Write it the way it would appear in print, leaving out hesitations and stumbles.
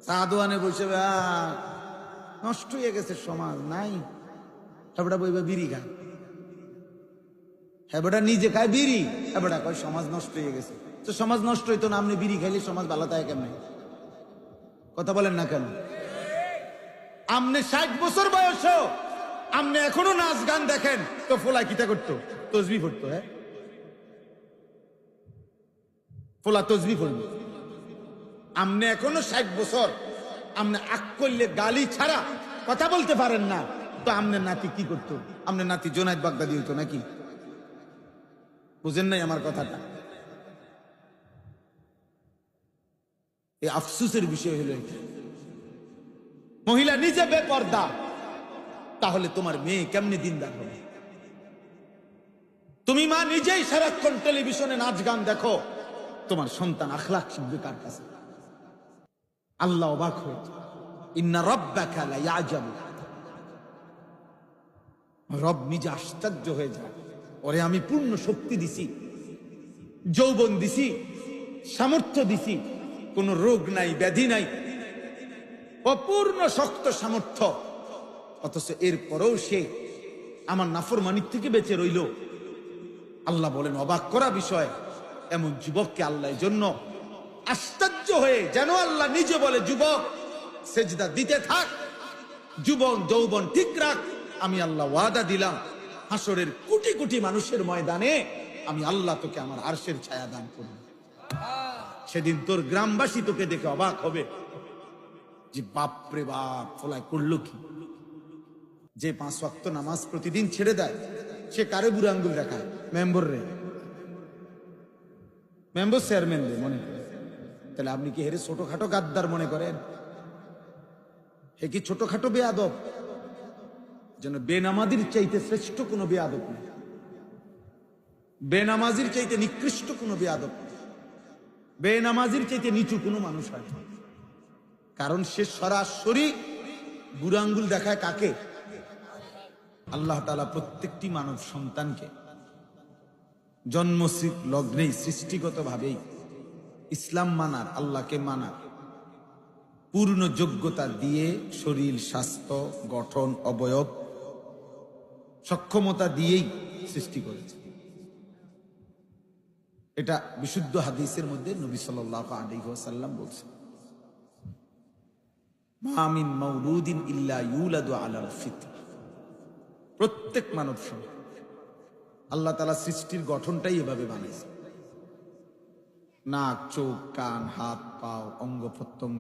চা দোয়ানে বসে নষ্ট হয়ে গেছে সমাজ নাই। হেবড়া বইবা বিড়ি খায়, হেবড়া নিজে খায় বিড়ি, হেবড়া কয় সমাজ নষ্ট হয়ে গেছে। তো সমাজ নষ্ট হইতো না, আপনি বিড়ি খাইলে সমাজ ভালো থাকে কেমনে? কথা বলেন না কেন? আমনে 60 বছর বয়স, আমনে এখনো নাচ গান দেখেন, তো ফোলা কিতা করতো? তসবি পড়তো। হ্যাঁ, ফোলা তসবি পড়বে। আমনে এখনো 60 বছর, আমনে আক করলে গালি ছাড়া কথা বলতে পারেন না, তো আমনের নাতি কি করতো? আমনের নাতি জোনায়েদ বাগদাদি হইতো নাকি? বুঝেন নাই আমার কথাটা? এই আফসোসের বিষয় হলো এটা। মহিলা নিজে বেপর্দা, তাহলে তোমার মেয়ে কেমনে দিনদার হবে? তুমি মা নিজেই সারাক্ষণ টেলিভিশনে নাচ গান দেখো, তোমার সন্তান আখলাক শিখবে কার কাছে? আল্লাহ অবাক হয়ে, ইন্না রাব্বাকা লা ইয়াজাবু, রব নিজে আশ্চর্য হয়ে যায়। ওরে আমি পূর্ণ শক্তি দিছি, যৌবন দিছি, সামর্থ্য দিছি, কোন রোগ নাই, ব্যাধি নাই, অপূর্ণ শক্ত সামর্থ্য, অথচ এরপরেও সে আমার নাফরমানির থেকে বেঁচে রইল। আল্লাহ বলেন অবাক করা বিষয়, এমন যুবককে আল্লাহ জন্য আশ্চর্য হয়ে, যেন আল্লাহ নিজে বলে, যুবক সেজদা দিতে থাক, যুবক যৌবন ঠিক রাখ, আমি আল্লাহ ওয়াদা দিলাম হাসরের কোটি কোটি মানুষের ময়দানে আমি আল্লাহ তোকে আমার আরশের ছায়া দান করব। সেদিন তোর গ্রামবাসী তোকে দেখে অবাক হবে যে বাপরে বাপ, ফলায় করলো কি? যে 5 ওয়াক্ত নামাজ প্রতিদিন ছেড়ে দেয়, সে কারে বুড়ো আঙ্গুল দেখায়? মেম্বর রে, মেম্বর চেয়ারম্যান রে মনে করে। তাহলে আপনি কি হেরে ছোটখাটো গাদ্দার মনে করেন? হে কি ছোটখাটো বেয়াদব? যেন বেনামাজির চাইতে শ্রেষ্ঠ কোনো বেয়াদব নেই, বেনামাজির চাইতে নিকৃষ্ট কোনো বেয়াদব নেই, বেনামাজির চাইতে নিচু কোনো মানুষ হয় না। কারণ সে সরাসরি বুড়ো আঙ্গুল দেখায় কাকে? আল্লাহ তাআলা প্রত্যেকটি মানব সন্তানকে জন্ম লগ্নেই সৃষ্টিগত ভাবেই ইসলাম মানার, আল্লাহকে মানার পূর্ণ যোগ্যতা দিয়ে, শরীর স্বাস্থ্য গঠন অবয়ব সক্ষমতা দিয়েই সৃষ্টি করেছে। এটা বিশুদ্ধ হাদিসের মধ্যে নবী সাল্লাল্লাহু আলাইহি ওয়াসাল্লাম বলছেন, মা মিন মাউলুদিন ইল্লা ইউলাদু আলাল ফিতরা। প্রত্যেক মানব সন্তান আল্লাহ তাআলা সৃষ্টির গঠনটাই এভাবে বানিয়েছে। নাক, চোখ, কান, হাত, পা, অঙ্গ প্রত্যঙ্গ